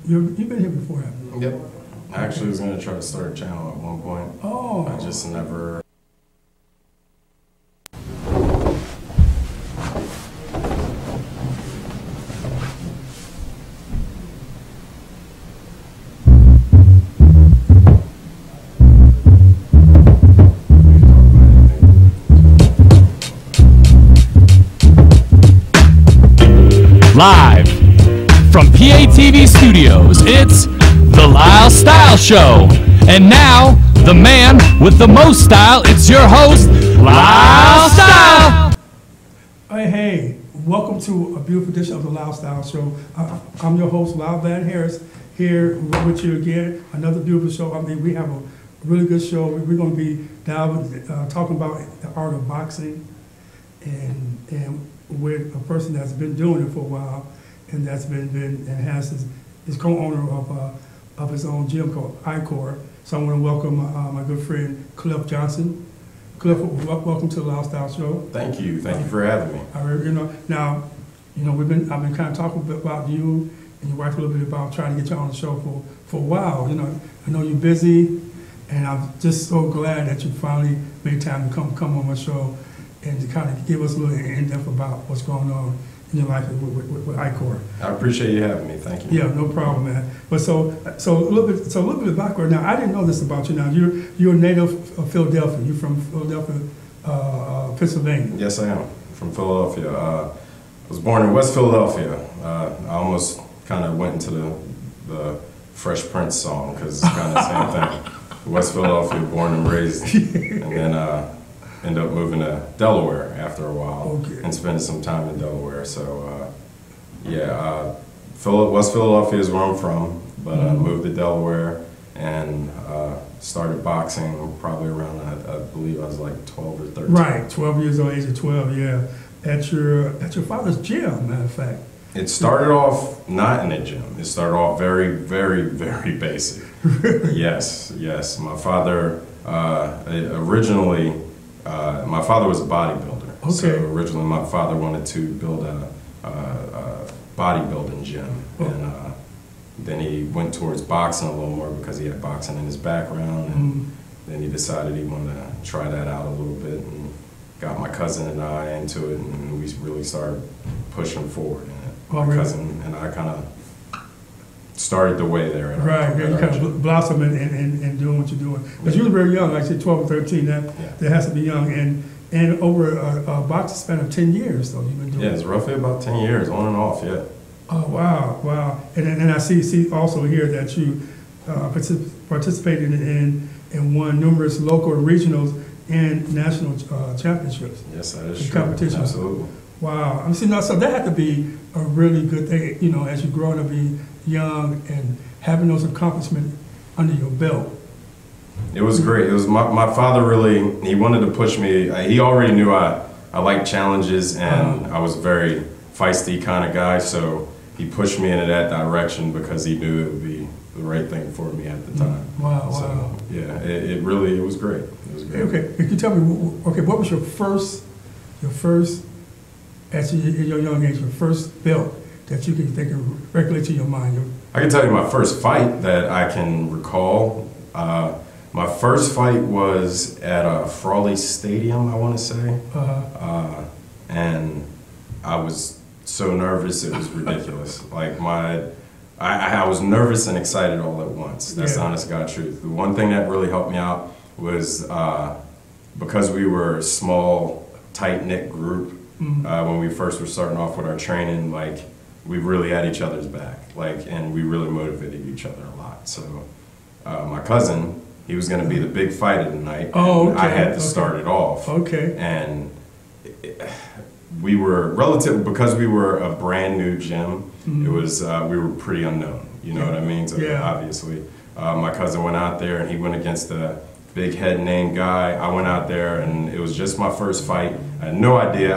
You've been here before, haven't you? Yep. I actually was going to try to start a channel at one point. Oh. I just never... Live from PATV Studios, it's The Lyle Style Show. And now, the man with the most style, it's your host, Lyle Style. Hey, welcome to a beautiful edition of The Lyle Style Show. I'm your host, Lyle Van Harris, here with you again. Another beautiful show. I mean, we have a really good show. We're going to be talking about the art of boxing and with a person that's been doing it for a while, and that's been and has his co-owner of his own gym called ICOR. So I want to welcome my good friend Clif Johnson. Clif, welcome to the Lyle Style Show. Thank you for having me. I've been kind of talking about you and your wife a little bit about trying to get you on the show for a while. I know you're busy, and I'm just so glad that you finally made time to come on my show and to kind of give us a little in-depth about what's going on in your life with ICOR. I appreciate you having me. Thank you. Yeah, no problem, man. But so a little bit of background. Now, I didn't know this about you. Now, you're a native of Philadelphia. You're from Philadelphia, Pennsylvania. Yes, I am from Philadelphia. I was born in West Philadelphia. I almost kind of went into the Fresh Prince song because it's kind of the same thing. West Philadelphia, born and raised, and then. Ended up moving to Delaware after a while and spending some time in Delaware. So, West Philadelphia is where I'm from, but I moved to Delaware and started boxing probably around, I believe I was like 12 or 13. Right, 12 years old, age of 12, yeah. At your father's gym, matter of fact. It started off not in a gym. It started off very, very, very basic. Yes. My father originally... my father was a bodybuilder. Okay. So originally my father wanted to build a bodybuilding gym. And then he went towards boxing a little more because he had boxing in his background. And then he decided he wanted to try that out a little bit and got my cousin and I into it, and we really started pushing forward in it. My cousin and I kind of started the way there. Right, you kind of blossom and doing what you're doing. Because you were very young, like I said, 12 or 13, that has to be young. And over a boxing span of 10 years, though, you've been doing it. Yeah, it's roughly about 10 years, on and off, yeah. Oh, wow. And I see also here that you participated in won numerous local, regionals, and national championships. Yes, that is true. Competitions. Absolutely. Wow. I mean, so that had to be a really good thing, as you're growing up, being young and having those accomplishments under your belt. It was great. It was my father really, he wanted to push me. He already knew I liked challenges, and I was a very feisty kind of guy, so he pushed me into that direction because he knew it would be the right thing for me at the time. Wow. Yeah, it was great. It was great. Okay, can you tell me, what was your first, at your young age, your first belt that you can think of directly to your mind? I can tell you my first fight that I can recall. My first fight was at Frawley Stadium, I want to say. And I was so nervous, it was ridiculous. Like I was nervous and excited all at once. That's the honest God truth. The one thing that really helped me out was because we were a small, tight-knit group, when we first were starting off with our training, like, we really had each other's back, and we really motivated each other a lot. So my cousin, he was going to be the big fight of the night. Oh, okay. I had to start it off. Okay. And we were because we were a brand new gym. It was we were pretty unknown. You know what I mean? So obviously, my cousin went out there and he went against a big head name guy. I went out there and it was just my first fight. I had no idea.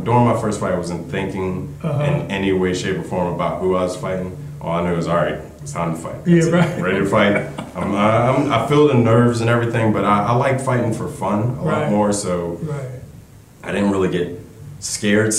During my first fight, I wasn't thinking in any way, shape, or form about who I was fighting. All I knew was, all right, it's time to fight. Yeah, right. Ready to fight. I feel the nerves and everything, but I like fighting for fun a lot more. So I didn't really get scared.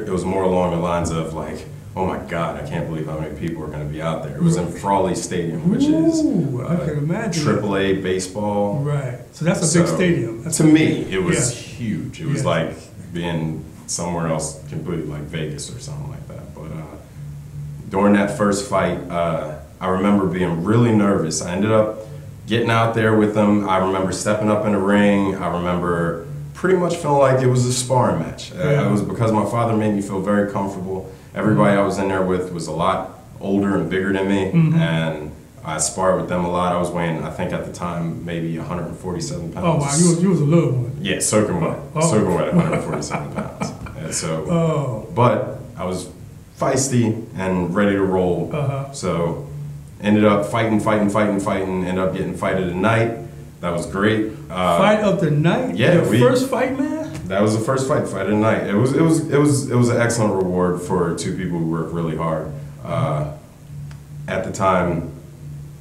It was more along the lines of like, oh my God, I can't believe how many people are going to be out there. It was in Frawley Stadium, which is I can imagine. AAA baseball. Right. So that's a big stadium. To me, it was huge. It was like being somewhere else completely, like Vegas or something like that. But during that first fight, I remember being really nervous. I ended up getting out there with them. I remember stepping up in the ring. I remember pretty much feeling like it was a sparring match. It was because my father made me feel very comfortable. Everybody I was in there with was a lot older and bigger than me, and I sparred with them a lot. I was weighing, I think at the time, maybe 147 pounds. Oh, wow, you was a little one. Yeah, soaking wet. Soaking wet at 147 pounds. And so, but I was feisty and ready to roll. So ended up fighting, ended up getting fight of the night. That was great. Fight of the night? Yeah. First fight, man? That was the first fight of the night. It was an excellent reward for two people who worked really hard. At the time,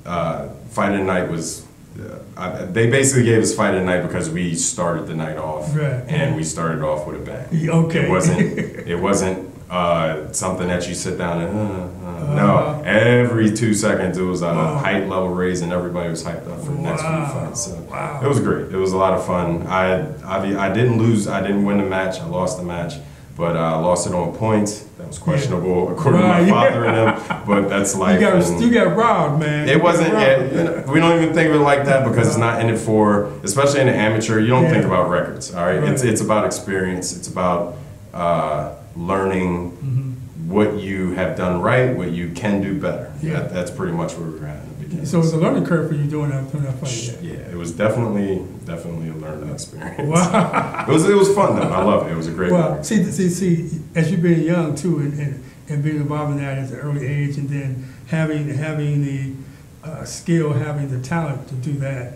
fight of the night was, they basically gave us fight of the night because we started the night off, and we started off with a bang. Okay. It wasn't something that you sit down and no. Every 2 seconds it was a height level raise, and everybody was hyped up for the next few fights. So it was great. It was a lot of fun. I didn't lose. I didn't win the match. I lost the match, but I lost it on points. That was questionable according to my father and them. But that's life. You got robbed, man. It wasn't. We don't even think of it like that because it's not in it for. Especially in the amateur, you don't think about records. All right, it's about experience. It's about learning what you have done right, what you can do better. That's pretty much where we're at in the beginning. So it was a learning curve for you doing that fight. Yeah, it was definitely a learning experience. Wow. It was fun though. I love it. It was a great. Well, see, as you being young too, and being involved in that at an early age, and then having the skill, having the talent to do that,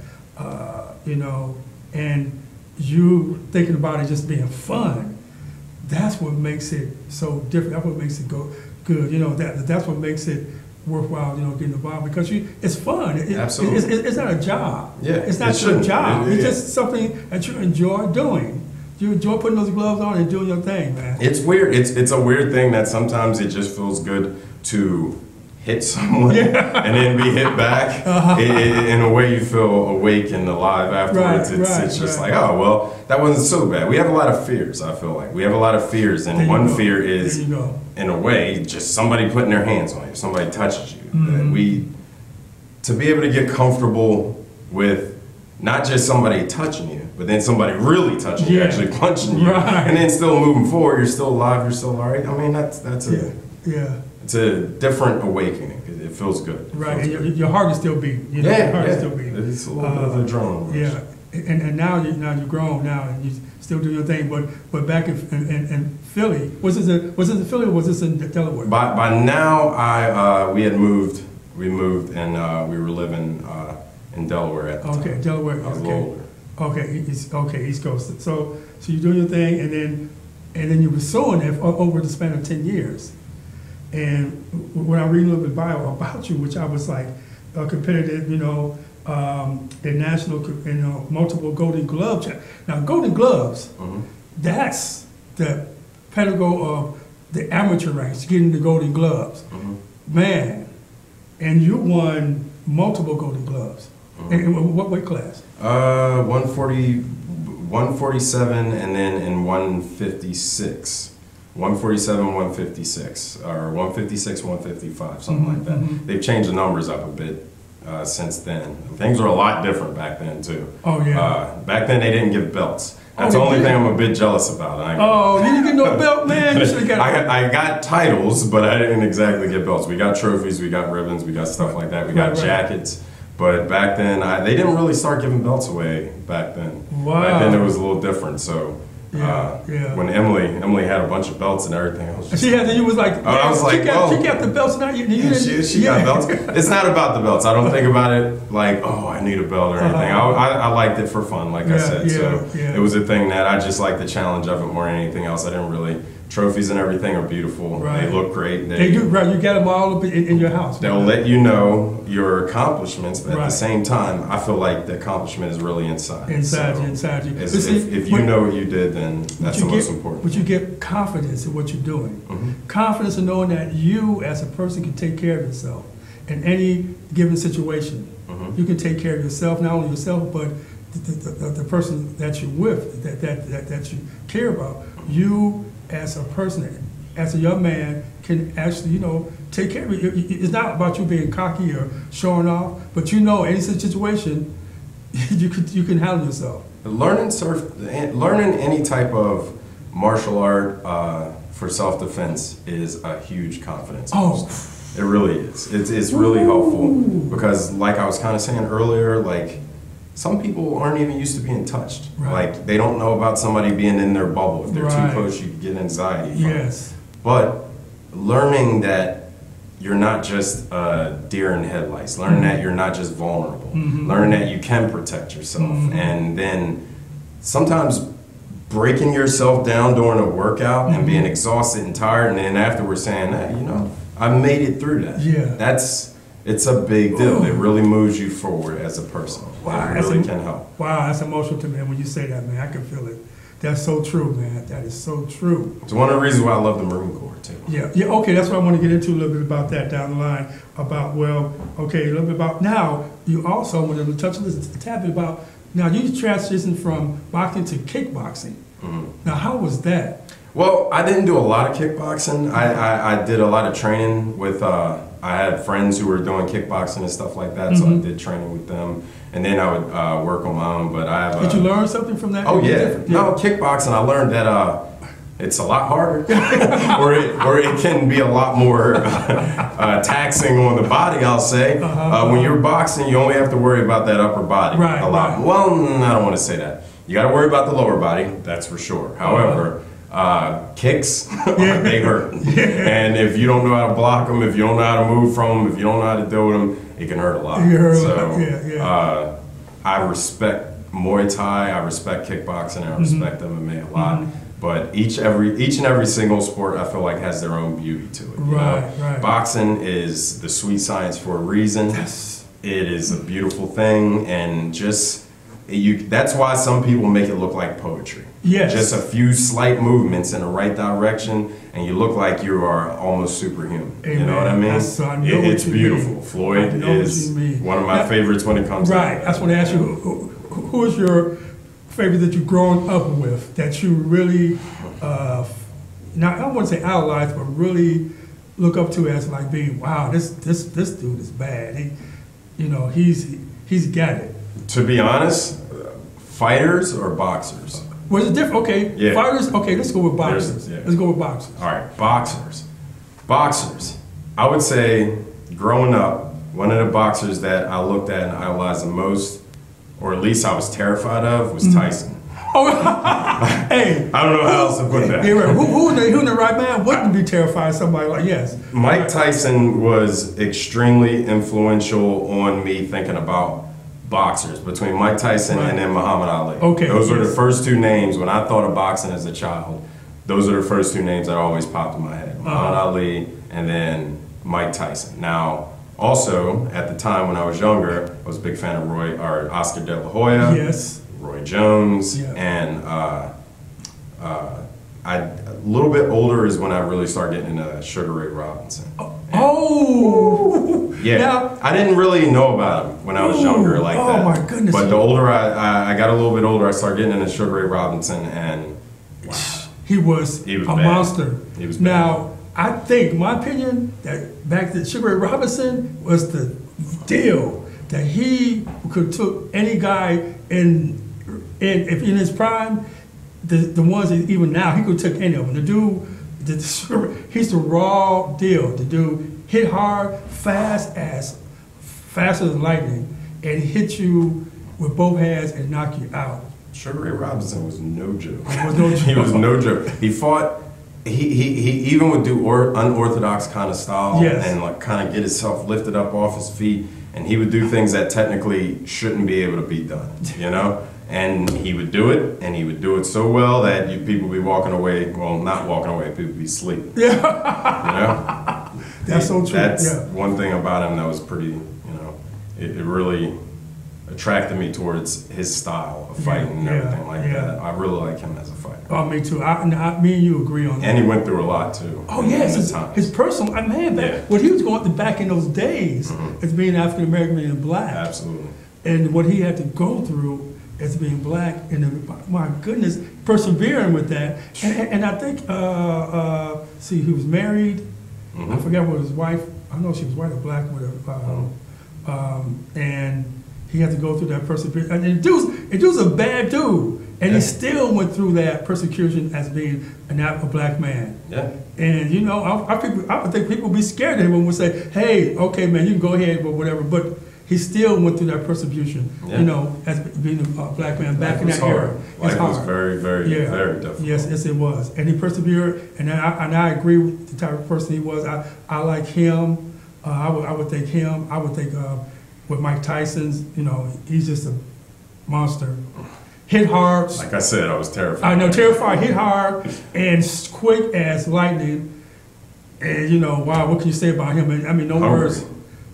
and you thinking about it just being fun. That's what makes it so different. That's what makes it go good. That's what makes it worthwhile. Getting involved because it's fun. Absolutely, it's not a job. Yeah, it's not your job. It's just something that you enjoy doing. You enjoy putting those gloves on and doing your thing, man. It's weird. It's a weird thing that sometimes it just feels good to hit someone and then be hit back. In a way, you feel awake and alive afterwards. It's just like, oh, well, that wasn't so bad. We have a lot of fears, I feel like. We have a lot of fears, and one fear is, in a way, just somebody putting their hands on you, somebody touches you. To be able to get comfortable with not just somebody touching you, but then somebody really touching you, actually punching you, and then still moving forward, you're still alive, you're still all right. I mean, it's a different awakening. It feels good. Right, and your heart is still beating. Your heart is still beating. It's a little bit of a adrenaline. Yeah, and now you're grown now, and you still do your thing. But back in Philly, was this in Philly or was this in Delaware? By now, we moved, and we were living in Delaware at the time. Okay, Delaware. I was a little older. Okay, East Coast. So you're doing your thing, and then you were sewing it over the span of 10 years. And when I read a little bit about you, which I was like competitive, in national, multiple Golden Gloves. Now, Golden Gloves, that's the pinnacle of the amateur ranks, getting the Golden Gloves. Man, and you won multiple Golden Gloves. In what weight class? 147, and then in 156. 147, 156, or 156, 155, something like that. They've changed the numbers up a bit since then. Things were a lot different back then, too. Oh, yeah. Back then, they didn't give belts. That's the only thing I'm a bit jealous about. You didn't get no belt, man? You should have got I got titles, but I didn't exactly get belts. We got trophies, we got ribbons, we got stuff like that. We got jackets. But back then, they didn't really start giving belts away back then. Wow. Back then, it was a little different, so... When Emily had a bunch of belts and everything, I was just, you was like, I was like, she got the belts, not you. She got belts. It's not about the belts. I don't think about it like, oh, I need a belt or anything. I liked it for fun, like I said. It was a thing that I just liked the challenge of it more than anything else. I didn't really trophies and everything are beautiful. Right. They look great. They do, right? You got them all up in your house. They'll let you know your accomplishments, but at Right. the same time, I feel like the accomplishment is really inside. Inside So, you, inside you. if you know what you did, then that's the most important. But you get confidence in what you're doing. Mhm. Confidence in knowing that you, as a person, can take care of yourself in any given situation. Mhm. You can take care of yourself, not only yourself, but the person that you're with, that you care about. You, as a person, as a young man, can actually, take care of it. It's not about you being cocky or showing off, but any situation, you can handle yourself. Learning any type of martial art for self-defense is a huge confidence boost. It really is. It's really helpful because, like I was kind of saying earlier, like some people aren't even used to being touched. Right. Like they don't know about somebody being in their bubble. If they're Right. too close, you can get anxiety from it. Yes. But learning that you're not just a deer in headlights, learning that you're not just vulnerable, learning that you can protect yourself, and then sometimes breaking yourself down during a workout and being exhausted and tired, and then afterwards saying, hey, I made it through that. Yeah. It's a big deal. It really moves you forward as a person. Wow, It really can help. Wow, that's emotional to me when you say that, man. I can feel it. That's so true, man. That is so true. It's one of the reasons why I love the Marine Corps, too. Yeah, okay, that's what I want to get into a little bit about that down the line. A little bit about, now, you also want to touch on this a tad bit about, now you transitioned from boxing to kickboxing. Now, how was that? Well, I didn't do a lot of kickboxing. I did a lot of training with, I had friends who were doing kickboxing and stuff like that, so I did training with them. And then I would work on my own, but I have... Did you learn something from that? Oh, yeah. No, kickboxing, I learned that it's a lot harder, or it can be a lot more taxing on the body, I'll say. When you're boxing, you only have to worry about that upper body a lot. Right. Well, I don't want to say that. You got to worry about the lower body, that's for sure. However, kicks, they hurt. And if you don't know how to block them, if you don't know how to move from them, if you don't know how to deal with them, it can hurt a lot. So I respect Muay Thai, I respect kickboxing, I respect MMA a lot. But each and every single sport, I feel like, has their own beauty to it. Right. Boxing is the sweet science for a reason. Yes. It is a beautiful thing, and that's why some people make it look like poetry. Yes. Just a few slight movements in the right direction, and you look like you are almost superhuman. Amen. You know what I mean? It's beautiful. Mean. Floyd is one of my favorites when it comes to Right. That's what I asked you. Who is your favorite that you've grown up with, that you really, not, I don't want to say idolize, but really look up to as like being, wow, this dude is bad. He's got it. To be honest, fighters or boxers? Was it different? Okay, Yeah. fighters. Okay, let's go with boxers. Yeah. Let's go with boxers. All right, boxers. Boxers. I would say, growing up, one of the boxers that I looked at and idolized the most, or at least I was terrified of, was Tyson. Oh, hey. I don't know how else to put that. Yeah, right. Who in the right man wouldn't be terrified of somebody like, yes. Mike Tyson was extremely influential on me thinking about boxers, between Mike Tyson and then Muhammad Ali. Okay. Those are the first two names. When I thought of boxing as a child, those are the first two names that always popped in my head. Muhammad Ali and then Mike Tyson. Now, also, at the time when I was younger, I was a big fan of Oscar De La Hoya. Yes. Roy Jones, and a little bit older is when I really started getting into Sugar Ray Robinson. Yeah, now, I didn't really know about him when I was younger like that. Oh my goodness! But the older I got a little bit older, I started getting into Sugar Ray Robinson, and wow, he was a monster. He was now, I think, my opinion, that back then Sugar Ray Robinson was the deal, that he could took any guy in his prime, the ones that even now, he could take any of them. The dude, he's the raw deal. The dude hit hard, faster than lightning, and hit you with both hands and knock you out. Sugar Ray Robinson was no joke. He was no joke. He fought. He even would do unorthodox kind of style and like kind of get himself lifted up off his feet, and he would do things that technically shouldn't be able to be done. And he would do it, and he would do it so well that people would be walking away. Well, not walking away, people would be asleep. Yeah. You know? That's so true. That's one thing about him that was pretty, it really attracted me towards his style of fighting and everything like that. I really like him as a fighter. Oh, me too. Me and you agree on that. And he went through a lot too. Oh yes, his personal what he was going through back in those days as being African American and black. Absolutely. And what he had to go through as being black, and my goodness, persevering with that. And I think, he was married. I forgot what his wife. I know she was white or black with her. And he had to go through that perseverance. And the dude's a bad dude. And he still went through that persecution as being a black man. Yeah. And I would think people would be scared of him and would say, "Hey, okay, man, you can go ahead, but whatever." But he still went through that persecution, as being a black man back in that era. Life was very, very, very difficult. Yes, it was. And he persevered. And I agree with the type of person he was. I like him. I would think him. I would think with Mike Tyson's. He's just a monster. Hit hard. Like I said, I was terrified. I know, terrified. Hit hard and quick as lightning. And wow, what can you say about him? I mean, no words.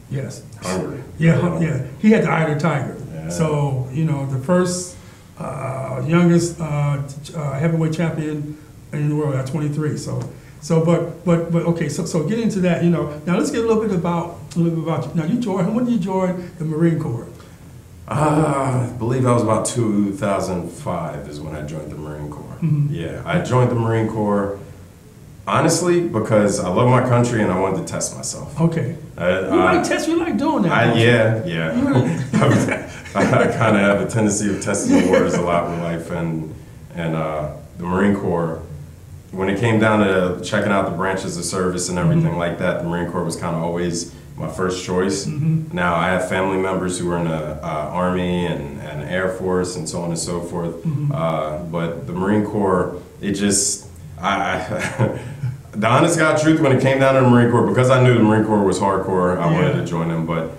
Yes. Hungry. Yeah. He had the eye of the tiger. Yeah. So the first youngest heavyweight champion in the world at 23. But okay. So get into that. Now let's get a little bit about you. Now when did you join the Marine Corps? I believe I was about 2005 is when I joined the Marine Corps. Mm-hmm. Yeah, I joined the Marine Corps honestly because I love my country and I wanted to test myself. Okay. You like doing that. Yeah. I kind of have a tendency of testing the waters a lot with life, and the Marine Corps. When it came down to checking out the branches of service and everything like that, the Marine Corps was kind of always my first choice. Mm-hmm. Now I have family members who are in the Army and Air Force and so on and so forth. Mm-hmm. But the Marine Corps, it just, the honest God truth, when it came down to the Marine Corps, because I knew the Marine Corps was hardcore, I wanted to join them. But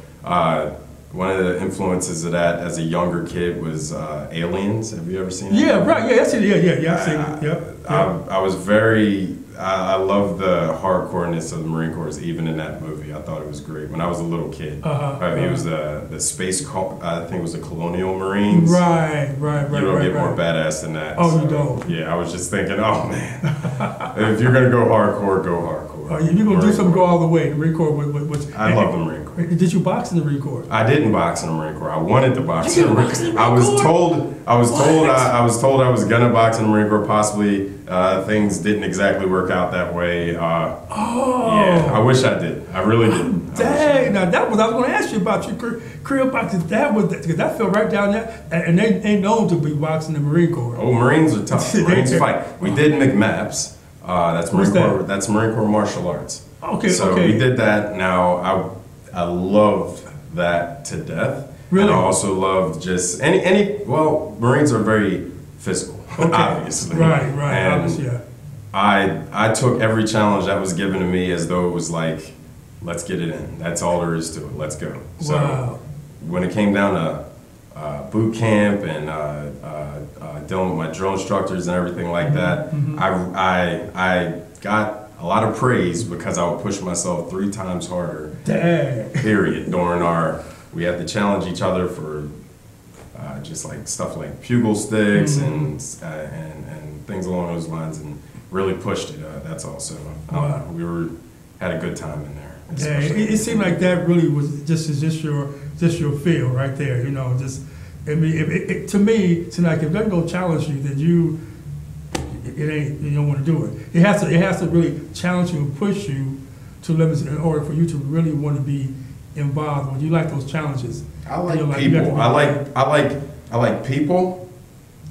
one of the influences of that as a younger kid was Aliens. Have you ever seen it? Yeah, right. Yeah, I've seen it. Yeah, I've seen it. I was very. I love the hardcoreness of the Marine Corps, even in that movie. I thought it was great. When I was a little kid, it was the space. I think it was the Colonial Marines. Right. You don't get more badass than that. Oh, so, you don't. Yeah, I was just thinking, oh man, if you're gonna go hardcore, go hardcore. You're gonna do something, go all the way. The Marine Corps. I love the Marine Corps. Did you box in the Marine Corps? I didn't box in the Marine Corps. I wanted to box in the Marine Corps. I was told I was gonna box in the Marine Corps. Possibly things didn't exactly work out that way. Yeah, I wish I did. I really did. Dang! Now that was I was going to ask you about your career boxing. Because that fell right down there, and they ain't known to be boxing in the Marine Corps. Oh, Marines are tough. Marines fight. We did McMaps. That's Marine Corps. That's Marine Corps martial arts. Okay. So we did that. Now I loved that to death. Really? And I also loved just Marines are very physical. Okay. Obviously. Right. And obviously, yeah. I took every challenge that was given to me as though it was like, let's get it in. That's all there is to it. Let's go. So when it came down to boot camp and dealing with my drill instructors and everything like that, I got a lot of praise because I would push myself 3 times harder. Dang. Period. We had to challenge each other for just like stuff like pugil sticks and things along those lines, and really pushed it. That's also we had a good time in there. Yeah, it seemed like that really was just your field right there. To me, it seemed like if they're gonna challenge you, then you don't want to do it. It has to really challenge you and push you to limits in order for you to really want to be involved. When you like those challenges, I like people. I like people,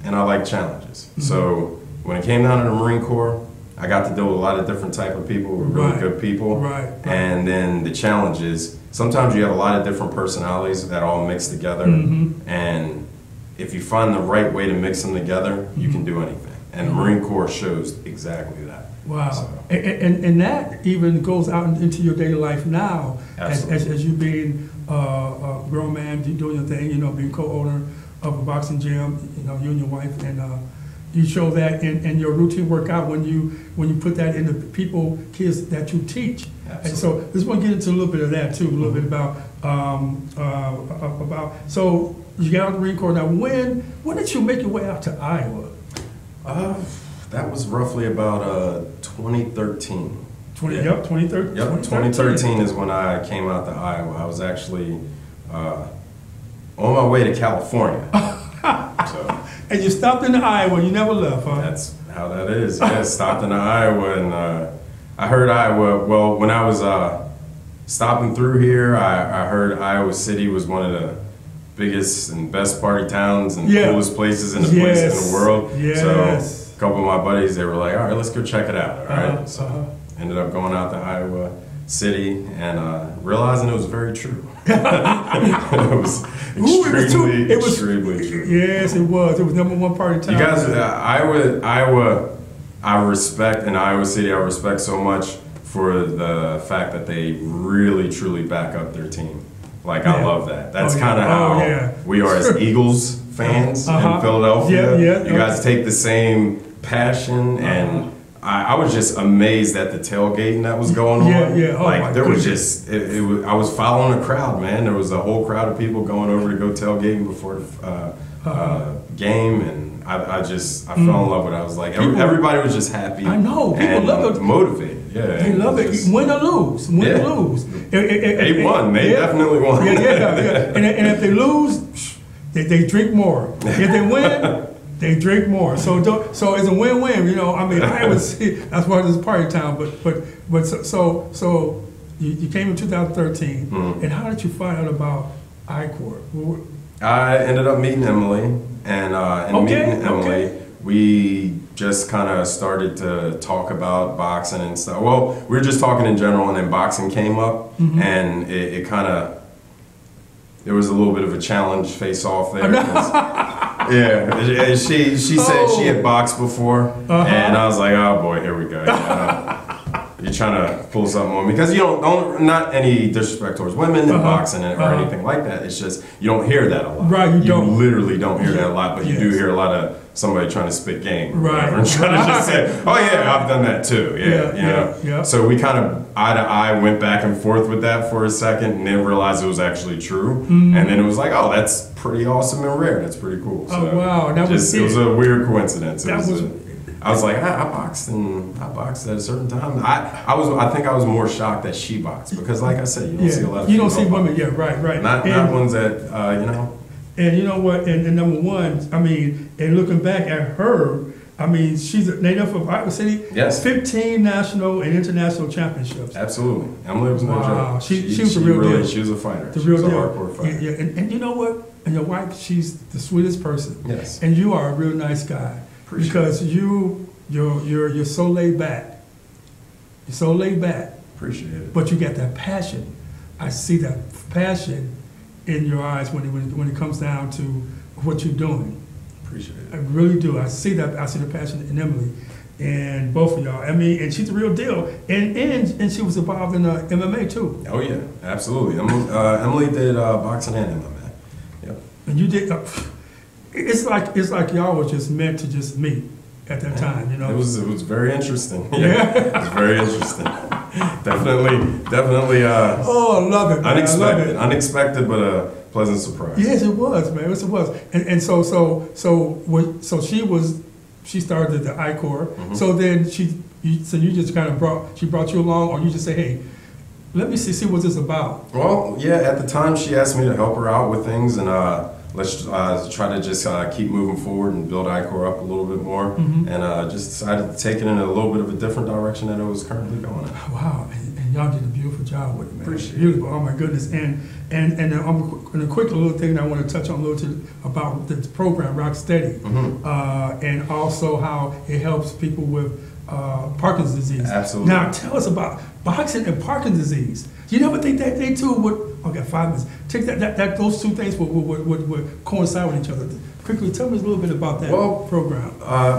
and I like challenges. Mm-hmm. So when it came down to the Marine Corps, I got to deal with a lot of different type of people, really good people. Right. And then the challenges. Sometimes you have a lot of different personalities that all mix together, and if you find the right way to mix them together, you can do anything. And the Marine Corps shows exactly that. Wow. So. And that even goes out into your daily life now, as you being a grown man, doing your thing, being co-owner of a boxing gym, you know, you and your wife, and you show that in your routine workout when you put that in the kids that you teach. Absolutely. And so just want to get into a little bit of that too, a little bit about so you got out of the Marine Corps. Now when did you make your way out to Iowa? That was roughly about 2013. 2013. Yep, 2013 is when I came out to Iowa. I was actually on my way to California. So And you stopped in Iowa. You never left, huh? that's how that is. Yeah, stopped in Iowa, and I heard Iowa. Well, when I was stopping through here, I heard Iowa City was one of the biggest and best party towns and coolest places in the world. Yes. So a couple of my buddies, they were like, all right, let's go check it out. All right. So ended up going out to Iowa City and realizing it was very true. It was extremely true. Yes, it was. It was #1 party town. You guys, Iowa, I respect, and Iowa City, I respect so much for the fact that they really, truly back up their team. Like, I love that. That's kind of how we are as Eagles fans in Philadelphia. You guys take the same passion, and I was just amazed at the tailgating that was going on. Like, there was just, I was following a crowd, man. There was a whole crowd of people going over to go tailgating before the game, and I fell in love with it. I was like, everybody was just happy. I know. People love it. Motivated. Yeah. They love it. Win or lose. Win or lose. They won. They definitely won. And if they lose, they drink more. If they win, they drink more. So it's a win-win. You know, I mean, that's why this is party town. But so you came in 2013, and how did you find out about I-Corps? I ended up meeting Emily, and meeting Emily, we just kind of started to talk about boxing and stuff. Well, we were just talking in general, and then boxing came up, and it kind of, there was a little bit of a challenge face-off there. She said she had boxed before, and I was like, oh boy, here we go. You're trying to pull something on me, because you don't not any disrespect towards women in boxing or anything like that. It's just you don't hear that a lot. Right, you literally don't hear that a lot, but you do hear a lot of somebody trying to spit game, right? And trying to just say, "Oh yeah, I've done that too." Yeah. So we kind of eye to eye went back and forth with that for a second, and then realized it was actually true, and then it was like, "Oh, that's pretty awesome and rare. That's pretty cool." So wow, it was a weird coincidence. I was like, I boxed at a certain time. I think I was more shocked that she boxed, because, like I said, you don't see a lot of you don't see women, right. Not ones that you know. And you know what? And #1, I mean, and looking back at her, I mean, she's a native of Iowa City. Yes. 15 national and international championships. Absolutely. Emily was no joke. She was a real deal. She was a fighter. The real deal. A hardcore fighter. Yeah. And you know what? And your wife, she's the sweetest person. Yes. And you are a real nice guy. Appreciate because you're so laid back. You're so laid back. Appreciate it. But you got that passion. I see that passion in your eyes when it comes down to what you're doing. Appreciate it. I really do. I see that. I see the passion in Emily, and both of y'all. I mean, and she's the real deal. And she was involved in MMA too. Oh yeah, absolutely. Emily did boxing and MMA. Yep. And you did. It's like y'all was just meant to just meet at that time. You know. It was very interesting. Yeah. It was very interesting. Definitely. Oh, I love it, man. Unexpected, but a pleasant surprise. Yes, it was, man. It was. And so she started the I-Corps. So then you just kind of brought you along, or you just say, hey, let me see what this is about. Well, yeah. At the time, she asked me to help her out with things, and let's try to just keep moving forward and build I-Corps up a little bit more, and just decided to take it in a little bit of a different direction than it was currently going in. Wow, and y'all did a beautiful job with it, man. Appreciate it. Beautiful. Oh my goodness. And a quick little thing that I want to touch on a little bit about the program Rock Steady, and also how it helps people with Parkinson's disease. Absolutely. Now tell us about boxing and Parkinson's disease. Do you never think that they two would? Okay, 5 minutes. Take that those two things would coincide with each other. Quickly, tell me a little bit about that program.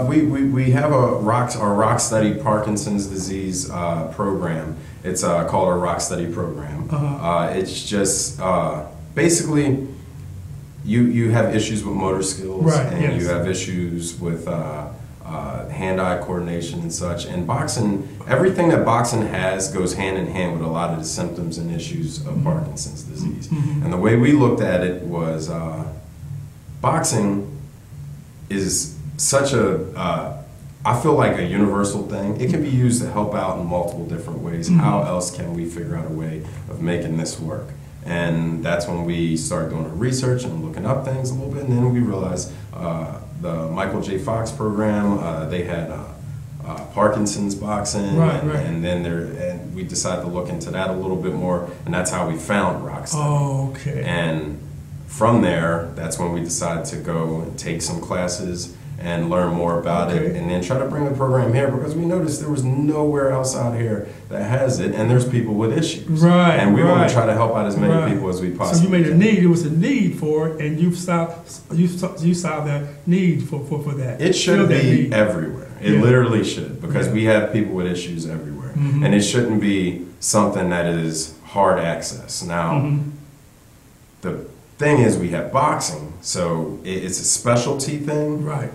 We have our Rock Steady Parkinson's disease program. It's called our Rock Steady program. It's just basically you have issues with motor skills, Right, and yes. you have issues with hand-eye coordination and such. And boxing, everything that boxing has goes hand in hand with a lot of the symptoms and issues of Parkinson's disease. And the way we looked at it was boxing is such I feel like a universal thing. It can be used to help out in multiple different ways. How else can we figure out a way of making this work? And that's when we started doing our research and looking up things a little bit, and then we realized the Michael J. Fox program, they had Parkinson's boxing, Right, and then and we decided to look into that a little bit more, and that's how we found Rocksteady. Oh, okay. And from there, that's when we decided to go and take some classes and learn more about it, and then try to bring the program here, because we noticed there was nowhere else out here that has it, and there's people with issues. Right, and we want right. to try to help out as many people as we possibly So you made a can. need. There was a need for it, and you solved that need for that. It should Filled that be need. everywhere. It literally should, because we have people with issues everywhere, and it shouldn't be something that is hard access. Now, the thing is, we have boxing, so it's a specialty thing. Right.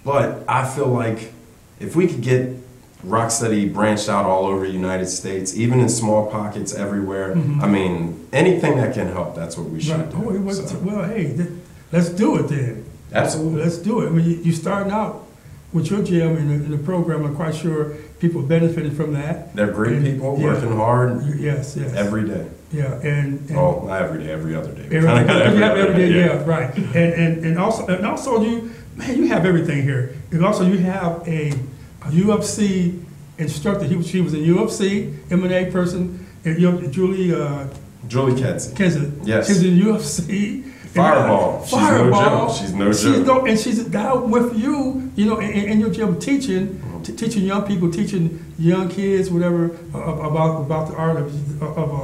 But I feel like if we could get Rocksteady branched out all over the United States, even in small pockets everywhere, I mean, anything that can help, that's what we should Right. do. Well, hey, let's do it then. Absolutely. Let's do it. I mean, you're starting out with your gym in the program. I'm quite sure people benefited from that. They're great people, working hard Yes. every day. Yeah, and Well, not every day, every other day. every day, right. And also you have everything here. And also you have a UFC instructor. She was a UFC MMA person. And Julie Kedzie. Kenzie. Yes. She's in UFC. Fireball. Fireball. She's no joke. And she's down with you, in your gym teaching young people, teaching young kids, whatever, about the art of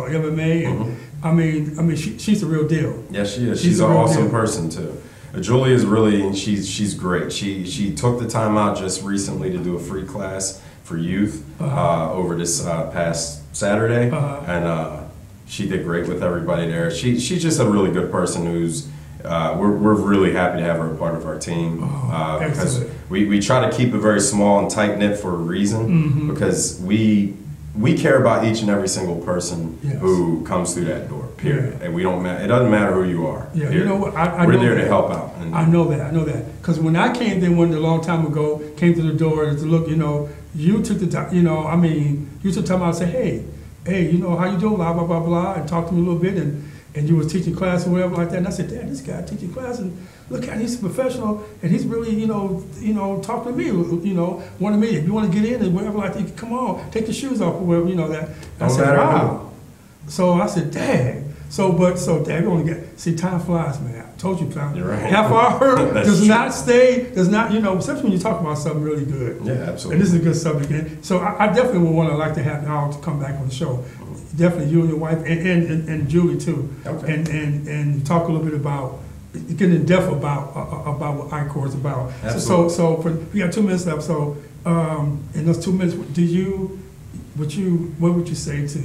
MMA. And I mean, she's the real deal. Yes, she is. She's She's a an real awesome deal. person too. Julie is really, she's great. She took the time out just recently to do a free class for youth over this past Saturday, and she did great with everybody there. She's just a really good person who's. We're really happy to have her a part of our team because we try to keep it very small and tight knit for a reason, because we care about each and every single person who comes through that door. Period. And we don't matter. It doesn't matter who you are. Yeah, period. you know what? We're there to help out. And I know that. Because when I came there a long time ago, came to the door to look, you took the time, you took time out and say, hey, how you doing, blah, blah, blah, blah, and talk to me a little bit, and you was teaching class or whatever like that, and I said, Dad, this guy teaching class, and look at him, he's a professional, and he's really, talking to me, wanted me, if you want to get in and whatever like that, come on, take your shoes off or whatever, that. I said, wow. So I said, Dad. So Dad, we only see, time flies, man. I told you, time. You're right. Half hour does true. not stay, especially when you talk about something really good. Yeah, absolutely. And this is a good subject. And so I definitely would want to like to have y'all to come back on the show. Definitely you and your wife and Julie too. Okay. And talk a little bit about, get in depth about what ICOR is about. Absolutely. We got 2 minutes left. So in those 2 minutes, what would you say to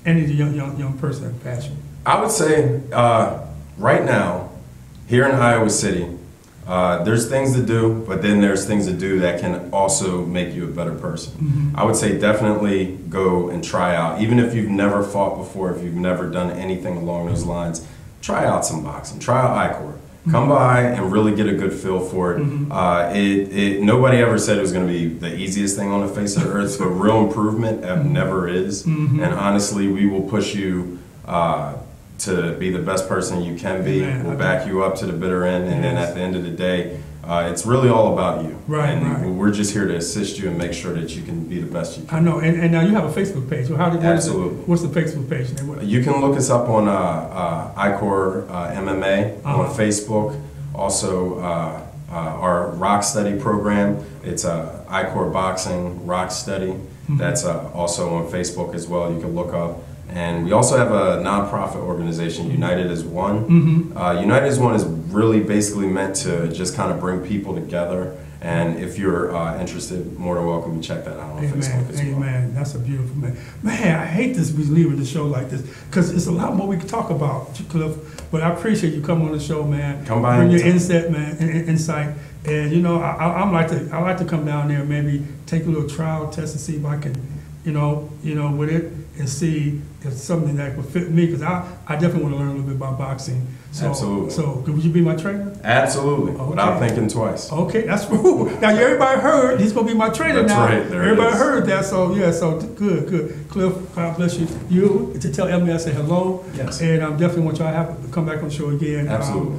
any young person that has passion? I would say right now, here in Iowa City, there's things to do, but then there's things to do that can also make you a better person. I would say definitely go and try out. Even if you've never fought before, if you've never done anything along those lines, try out some boxing. Try out ICOR. Come by and really get a good feel for it. Nobody ever said it was going to be the easiest thing on the face of the earth, but real improvement never is. And honestly, we will push you to be the best person you can be. We'll back you up to the bitter end, and then at the end of the day, it's really all about you. And we're just here to assist you and make sure that you can be the best you can. I know, and now you have a Facebook page. So Absolutely. What's the Facebook page name? You can look us up on ICOR MMA on Facebook. Also, our Rocksteady program. It's ICOR Boxing Rocksteady. That's also on Facebook as well. You can look up. And we also have a nonprofit organization, United as One. United as One is really basically meant to just kind of bring people together And if you're interested, more than welcome to check that out on Facebook as well. Amen. That's a beautiful man. Man, I hate this. We leaving the show like this because it's a lot more we can talk about, Cliff. But I appreciate you coming on the show, man. Come by. Bring your insight, man. Insight. And you know, I like to come down there and maybe take a little trial test and see if I can, you know, with it and see if it's something that would fit me because I definitely want to learn a little bit about boxing. So, Absolutely. So, would you be my trainer? Absolutely. Okay. Without thinking twice. Okay, that's cool. Now everybody heard he's gonna be my trainer That's now. right. There Everybody it is. heard that. So yeah, so good. Cliff, God bless you. You to tell Emily I say hello. Yes. And I definitely want y'all to have to come back on the show again. Absolutely.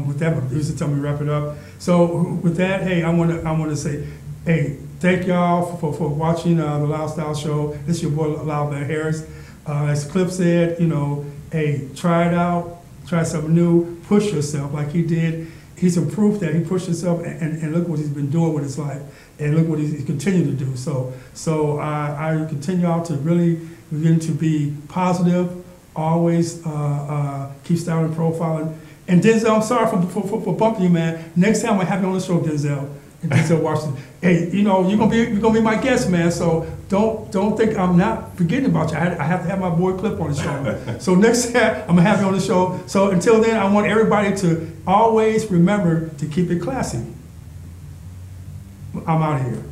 With that, he used to tell me to wrap it up. So with that, hey, I wanna say, hey, thank y'all for watching the Lyle Style Show. This is your boy Lyle Van Harris. As Cliff said, you know, hey, try it out, try something new, push yourself like he did. He's some proof that he pushed himself, and look what he's been doing with his life, and look what he's continuing to do. So I continue out to really begin to be positive, always keep styling, profiling. And Denzel, I'm sorry for bumping you, man. Next time I have you on the show, Denzel. And Denzel Washington. Hey, you know, you're gonna be my guest, man. So don't think I'm not forgetting about you. I have to have my boy Clif on the show. So next time I'm gonna have you on the show. So until then, I want everybody to always remember to keep it classy. I'm out of here.